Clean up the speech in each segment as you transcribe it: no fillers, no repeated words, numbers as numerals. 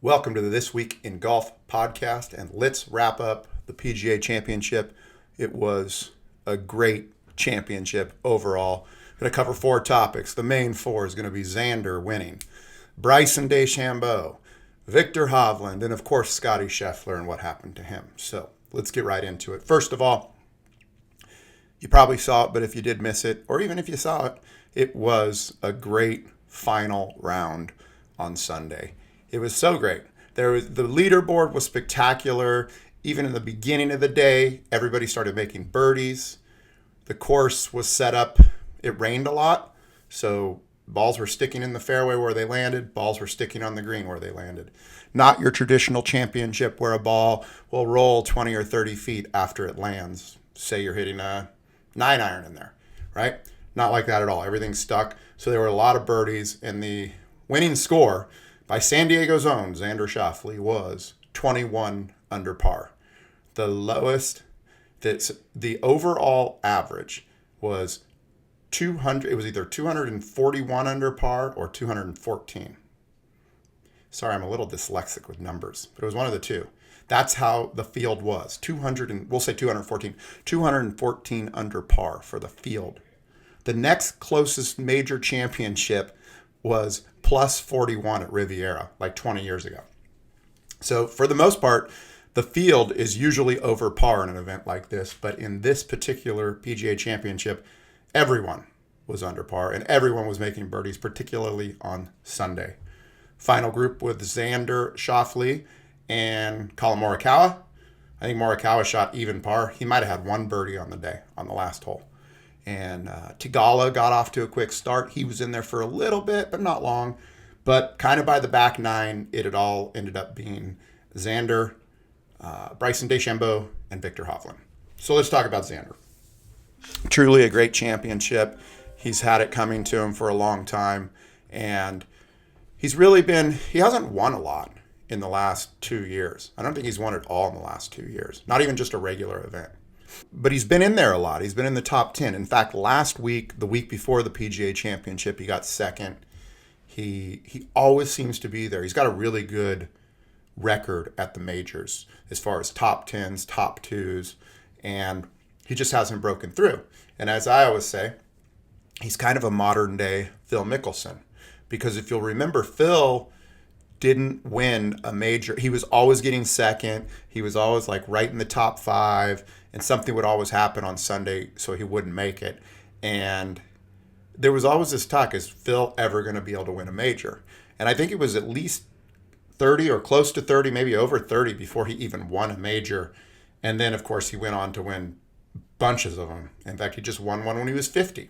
Welcome to the This Week in Golf podcast, and let's wrap up the PGA Championship. It was a great championship overall. Going to cover four topics. The main four is going to be Xander winning, Bryson DeChambeau, Viktor Hovland, and of course Scottie Scheffler and what happened to him. So let's get right into it. First of all, you probably saw it, but if you did miss it, or even if you saw it, it was a great final round on Sunday. It was so great. The leaderboard was spectacular. Even in the beginning of the day, everybody started making birdies. The course was set up. It rained a lot, so balls were sticking in the fairway where they landed. Balls were sticking on the green where they landed. Not your traditional championship where a ball will roll 20 or 30 feet after it lands. Say you're hitting a 9-iron in there, right? Not like that at all. Everything stuck. So there were a lot of birdies, and the winning score by San Diego's own Xander Schauffele was 21 under par. The lowest, the overall average was 200. It was either 241 under par or 214. Sorry, I'm a little dyslexic with numbers, but it was one of the two. That's how the field was. 214 under par for the field. The next closest major championship was plus 41 at Riviera, like 20 years ago. So for the most part, the field is usually over par in an event like this, but in this particular PGA Championship, everyone was under par and everyone was making birdies, particularly on Sunday. Final group with Xander Schauffele and Collin Morikawa. I think Morikawa shot even par. He might have had one birdie on the day, on the last hole. And Tigala got off to a quick start. He was in there for a little bit, but not long. But kind of by the back nine, it had all ended up being Xander, Bryson DeChambeau, and Viktor Hovland. So let's talk about Xander. Truly a great championship. He's had it coming to him for a long time. And he hasn't won a lot in the last 2 years. I don't think he's won it all in the last 2 years. Not even just a regular event. But he's been in there a lot. He's been in the top 10. In fact, last week, the week before the PGA Championship, he got second. He always seems to be there. He's got a really good record at the majors as far as top 10s, top 2s, and he just hasn't broken through. And as I always say, he's kind of a modern-day Phil Mickelson. Because if you'll remember, Phil didn't win a major. He was always getting second. He was always like right in the top 5, and something would always happen on Sunday so he wouldn't make it. And there was always this talk, is Phil ever going to be able to win a major? And I think it was at least 30 or close to 30, maybe over 30 before he even won a major. And then, of course, he went on to win bunches of them. In fact, he just won one when he was 50.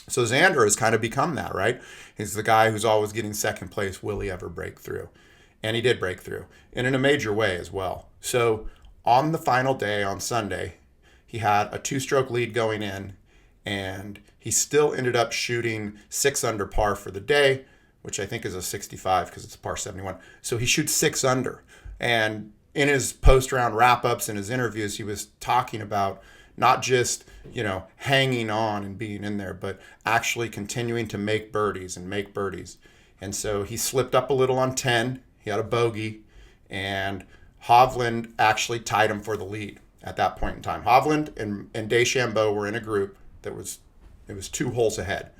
So Xander has kind of become that, right? He's the guy who's always getting second place. Will he ever break through? And he did break through, and in a major way as well. So on the final day, on Sunday, he had a 2-stroke lead going in, and he still ended up shooting 6 under par for the day, which I think is a 65 because it's a par 71. So he shoots 6 under. And in his post-round wrap-ups and his interviews, he was talking about not just, hanging on and being in there, but actually continuing to make birdies. And so he slipped up a little on 10. He had a bogey, and Hovland actually tied him for the lead at that point in time. Hovland and DeChambeau were in a group it was 2 holes ahead.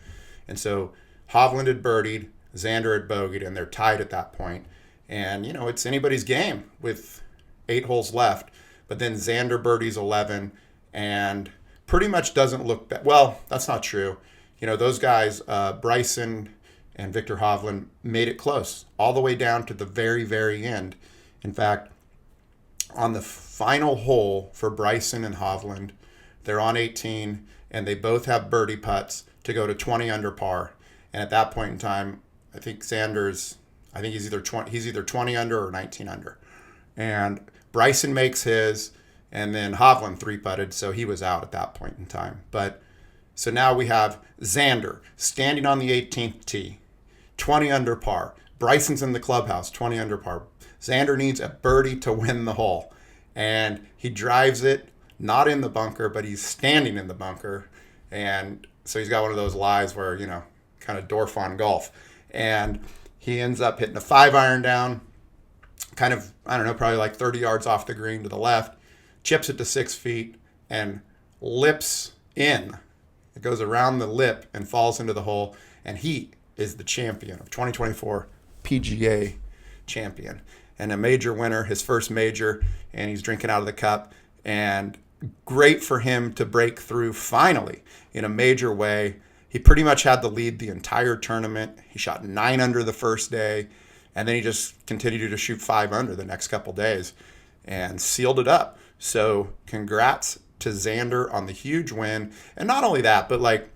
And so Hovland had birdied, Xander had bogeyed, and they're tied at that point. And, it's anybody's game with 8 holes left. But then Xander birdies 11 and pretty much doesn't look bad. Well, that's not true. Those guys, Bryson and Viktor Hovland, made it close all the way down to the very, very end. In fact, on the final hole for Bryson and Hovland, they're on 18, and they both have birdie putts to go to 20 under par. And at that point in time, I think he's either 20 under or 19 under. And Bryson makes his, and then Hovland 3-putted, so he was out at that point in time. But so now we have Xander standing on the 18th tee, 20 under par. Bryson's in the clubhouse, 20 under par. Xander needs a birdie to win the hole. And he drives it, not in the bunker, but he's standing in the bunker. And so he's got one of those lies where, kind of Dorf on golf. And he ends up hitting a 5-iron down, kind of, I don't know, probably like 30 yards off the green to the left, chips it to 6 feet and lips in. It goes around the lip and falls into the hole, and he is the champion of 2024 PGA champion and a major winner, his first major, and he's drinking out of the cup. And great for him to break through finally in a major way. He pretty much had the lead the entire tournament. He shot 9 under the first day, and then he just continued to shoot 5 under the next couple days and sealed it up. So congrats to Xander on the huge win. And not only that, but like,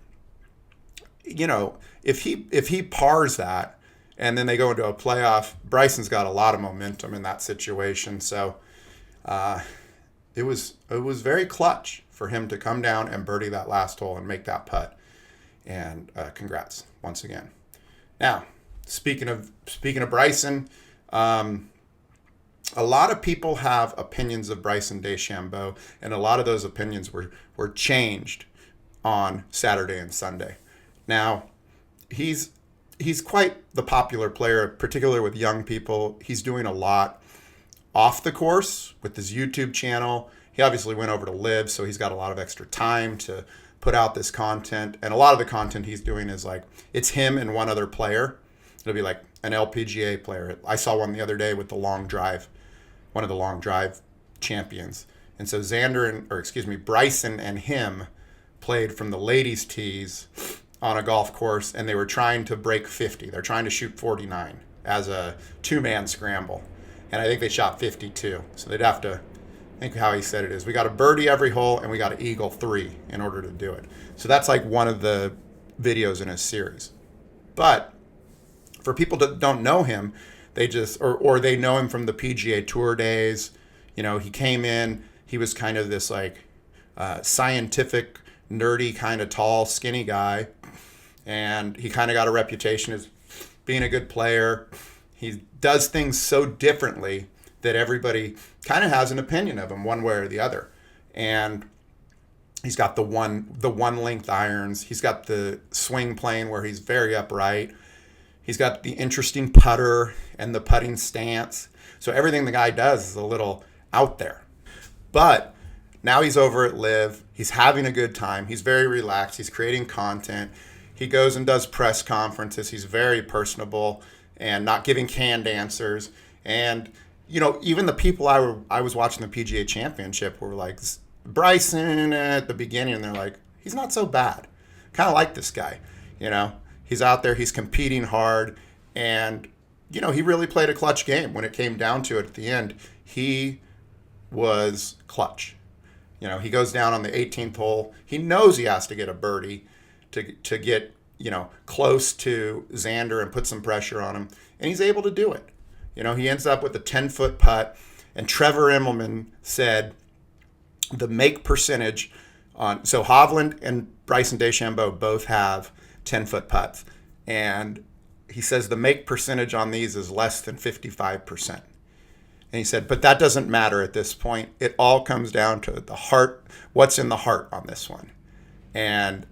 you know, if he pars that and then they go into a playoff, Bryson's got a lot of momentum in that situation. So it was very clutch for him to come down and birdie that last hole and make that putt. And congrats once again. Now, speaking of Bryson, a lot of people have opinions of Bryson DeChambeau, and a lot of those opinions were changed on Saturday and Sunday. Now, he's quite the popular player, particularly with young people. He's doing a lot off the course with his YouTube channel. He obviously went over to Live, so he's got a lot of extra time to put out this content. And a lot of the content he's doing is like, it's him and one other player. It'll be like an LPGA player. I saw one the other day with the long drive, one of the long drive champions. And so Bryson and him played from the ladies' tees on a golf course, and they were trying to break 50. They're trying to shoot 49 as a two-man scramble. And I think they shot 52. So they'd have to, I think how he said it is, we got to birdie every hole and we got to eagle 3 in order to do it. So that's like one of the videos in his series. But for people that don't know him, they just, or they know him from the PGA Tour days. You know, he came in, he was kind of this like scientific, nerdy, kind of tall, skinny guy. And he kind of got a reputation as being a good player. He does things so differently that everybody kind of has an opinion of him one way or the other. And he's got the one length irons. He's got the swing plane where he's very upright. He's got the interesting putter and the putting stance. So everything the guy does is a little out there. But now he's over at Live. He's having a good time. He's very relaxed. He's creating content. He goes and does press conferences. He's very personable and not giving canned answers. And, you know, even the people I was watching the PGA Championship were like, Bryson at the beginning, and they're like, he's not so bad. Kind of like this guy, you know. He's out there, he's competing hard, and, you know, he really played a clutch game. When it came down to it at the end, he was clutch. You know, he goes down on the 18th hole. He knows he has to get a birdie to get, you know, close to Xander and put some pressure on him, and he's able to do it. You know, he ends up with a 10-foot putt, and Trevor Immelman said the make percentage on, so Hovland and Bryson DeChambeau both have 10-foot putts, and he says the make percentage on these is less than 55%. And he said, but that doesn't matter at this point. It all comes down to the heart, what's in the heart on this one. And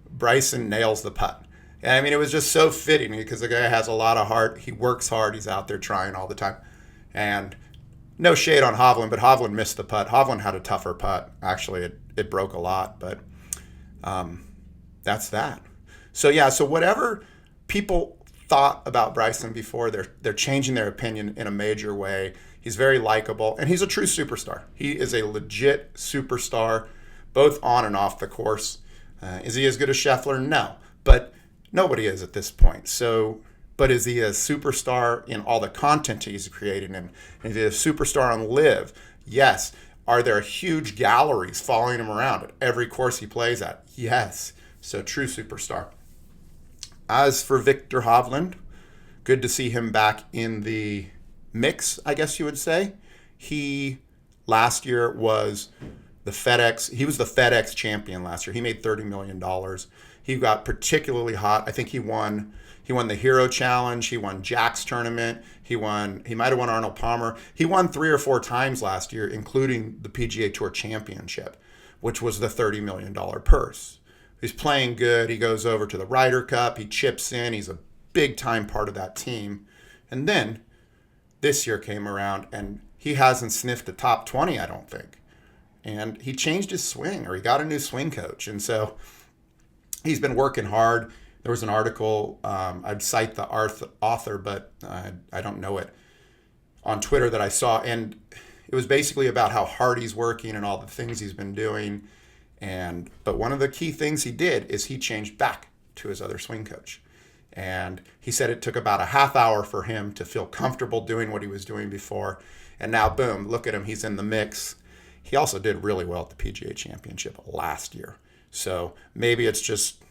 Bryson nails the putt. And I mean, it was just so fitting because the guy has a lot of heart. He works hard. He's out there trying all the time. And no shade on Hovland, but Hovland missed the putt. Hovland had a tougher putt. Actually, it broke a lot, but that's that. So yeah, so whatever people thought about Bryson before, they're changing their opinion in a major way. He's very likable, and he's a true superstar. He is a legit superstar, both on and off the course. Is he as good as Scheffler? No, but nobody is at this point. So, but is he a superstar in all the content he's creating? And is he a superstar on Live? Yes. Are there huge galleries following him around at every course he plays at? Yes. So true superstar. As for Viktor Hovland, good to see him back in the mix, I guess you would say. He last year was the FedEx champion last year. He made $30 million. He got particularly hot. I think he won the Hero Challenge. He won Jack's tournament. He might have won Arnold Palmer. He won 3 or 4 times last year, including the PGA Tour Championship, which was the $30 million purse. He's playing good. He goes over to the Ryder Cup. He chips in. He's a big-time part of that team. And then this year came around, and he hasn't sniffed the top 20, I don't think. And he changed his swing, or he got a new swing coach. And so he's been working hard. There was an article, I'd cite the author, but I don't know it, on Twitter that I saw. And it was basically about how hard he's working and all the things he's been doing. But one of the key things he did is he changed back to his other swing coach. And he said it took about a half hour for him to feel comfortable doing what he was doing before. And now, boom, look at him. He's in the mix. He also did really well at the PGA Championship last year. So maybe it's just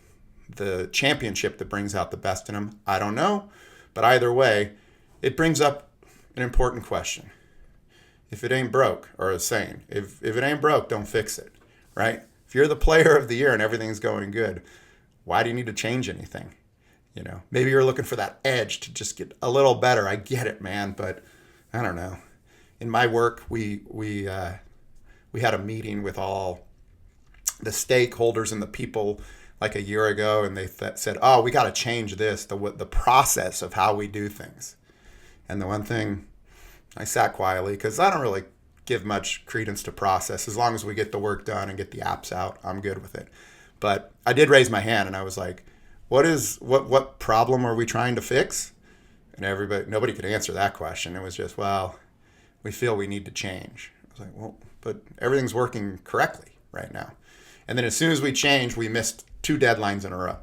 the championship that brings out the best in him. I don't know. But either way, it brings up an important question. If it ain't broke, or a saying, if it ain't broke, don't fix it, right? If you're the player of the year and everything's going good, why do you need to change anything? Maybe you're looking for that edge to just get a little better. I get it, man, but I don't know. In my work, we had a meeting with all the stakeholders and the people like a year ago, and they said, "Oh, we got to change this, the process of how we do things." And the one thing, I sat quietly because I don't really give much credence to process. As long as we get the work done and get the apps out, I'm good with it. But I did raise my hand, and I was like, what problem are we trying to fix? And nobody could answer that question. It was just, well, we feel we need to change. I was like, well, but everything's working correctly right now. And then as soon as we changed, we missed 2 deadlines in a row.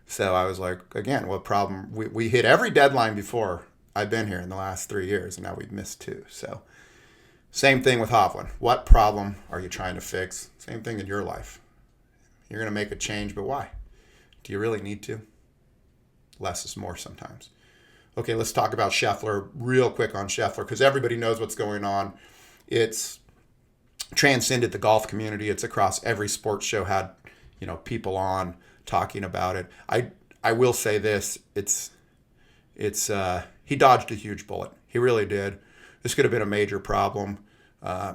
So I was like, again, what problem? We hit every deadline before I've been here in the last 3 years, and now we've missed 2. So same thing with Hovland. What problem are you trying to fix? Same thing in your life. You're going to make a change, but why? Do you really need to? Less is more sometimes. Okay, let's talk about Scheffler real quick on Scheffler, because everybody knows what's going on. It's transcended the golf community. It's across every sports show, had people on talking about it. I will say this, he dodged a huge bullet. He really did. This could have been a major problem. I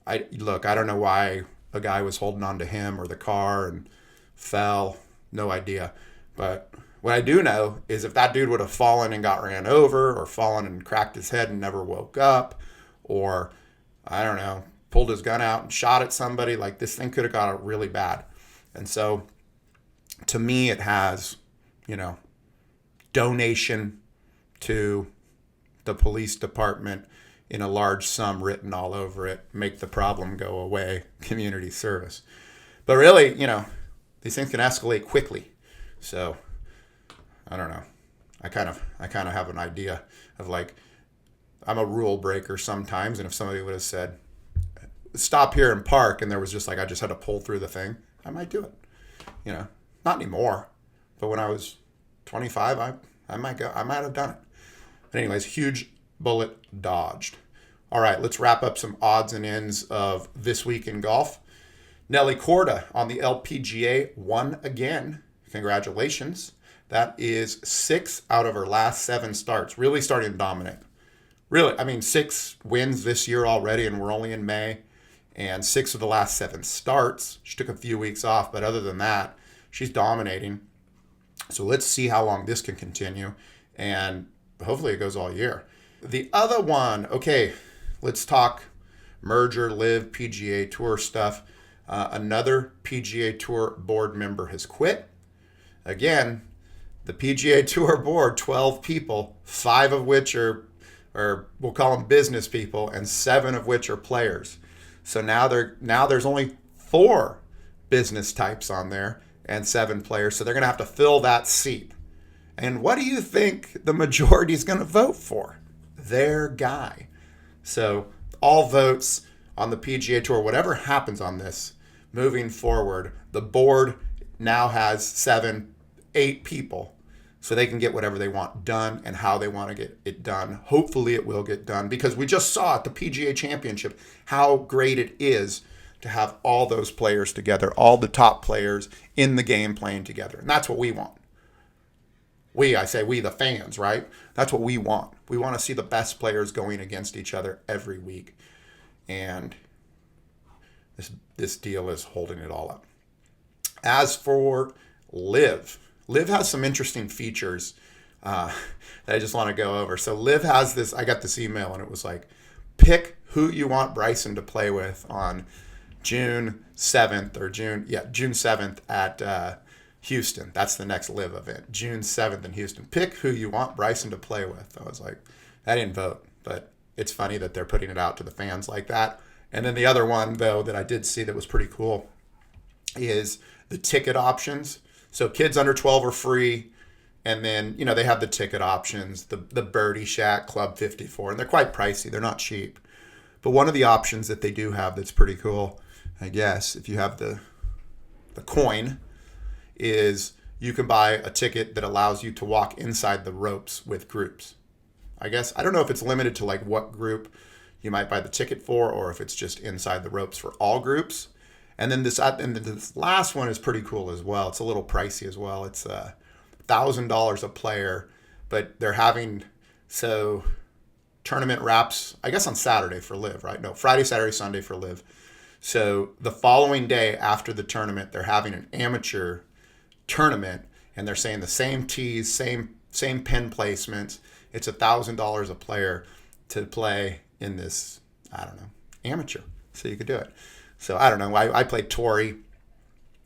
don't know why a guy was holding on to him or the car and fell. No idea. But what I do know is if that dude would have fallen and got ran over, or fallen and cracked his head and never woke up, or I don't know, pulled his gun out and shot at somebody, like this thing could have got really bad. And so to me, it has, donation to the police department in a large sum written all over it, make the problem go away, community service. But really, these things can escalate quickly. So I don't know. I kind of have an idea of, like, I'm a rule breaker sometimes, and if somebody would have said, stop here and park, and there was just like, I just had to pull through the thing, I might do it. Not anymore. But when I was 25, I might have done it. But anyways, huge bullet dodged. All right, let's wrap up some odds and ends of this week in golf. Nelly Korda on the LPGA won again. Congratulations. That is 6 out of her last 7 starts. Really starting to dominate. Really, 6 wins this year already, and we're only in May. And 6 of the last 7 starts. She took a few weeks off, but other than that, she's dominating. So let's see how long this can continue. And hopefully it goes all year. The other one, okay, let's talk merger, live, PGA Tour stuff. Another PGA Tour board member has quit. Again, the PGA Tour board, 12 people, 5 of which are we'll call them business people, and 7 of which are players. So now there's only 4 business types on there and 7 players. So they're going to have to fill that seat. And what do you think the majority is going to vote for? Their guy. So all votes on the PGA Tour, whatever happens on this, moving forward, the board now has 7, 8 people, so they can get whatever they want done and how they want to get it done. Hopefully it will get done, because we just saw at the PGA Championship how great it is to have all those players together, all the top players in the game playing together. And that's what we want. We the fans, right? That's what we want. We want to see the best players going against each other every week. And this deal is holding it all up. As for Live has some interesting features. that I just want to go over. So Liv has this, I got this email and it was like, pick who you want Bryson to play with on June 7th June 7th at Houston. That's the next Liv event, June 7th in Houston. Pick who you want Bryson to play with. I was like, I didn't vote, but it's funny that they're putting it out to the fans like that. And then the other one, though, that I did see that was pretty cool is the ticket options. So kids under 12 are free. And then, they have the ticket options, the Birdie Shack, Club 54, and they're quite pricey. They're not cheap. But one of the options that they do have that's pretty cool, I guess, if you have the coin, is you can buy a ticket that allows you to walk inside the ropes with groups. I guess, I don't know if it's limited to like what group you might buy the ticket for, or if it's just inside the ropes for all groups. And then this last one is pretty cool as well. It's a little pricey as well. It's $1,000 a player, but they're having, so tournament wraps, I guess on Saturday for Liv, right? No, Friday, Saturday, Sunday for Liv. So the following day after the tournament, they're having an amateur tournament, and they're saying the same tees, same pin placements. It's $1,000 a player to play in this, I don't know, amateur. So you could do it. So I don't know. I played Torrey,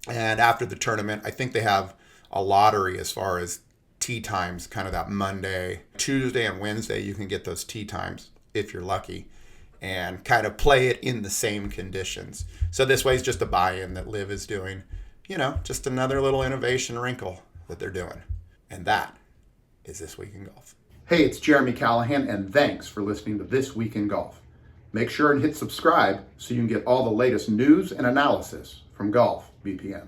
and after the tournament, I think they have a lottery as far as tee times, kind of that Monday, Tuesday, and Wednesday. You can get those tee times if you're lucky, and kind of play it in the same conditions. So this way is just a buy-in that Liv is doing. Just another little innovation wrinkle that they're doing. And that is This Week in Golf. Hey, it's Jeremy Callahan, and thanks for listening to This Week in Golf. Make sure and hit subscribe so you can get all the latest news and analysis from Golf BPM.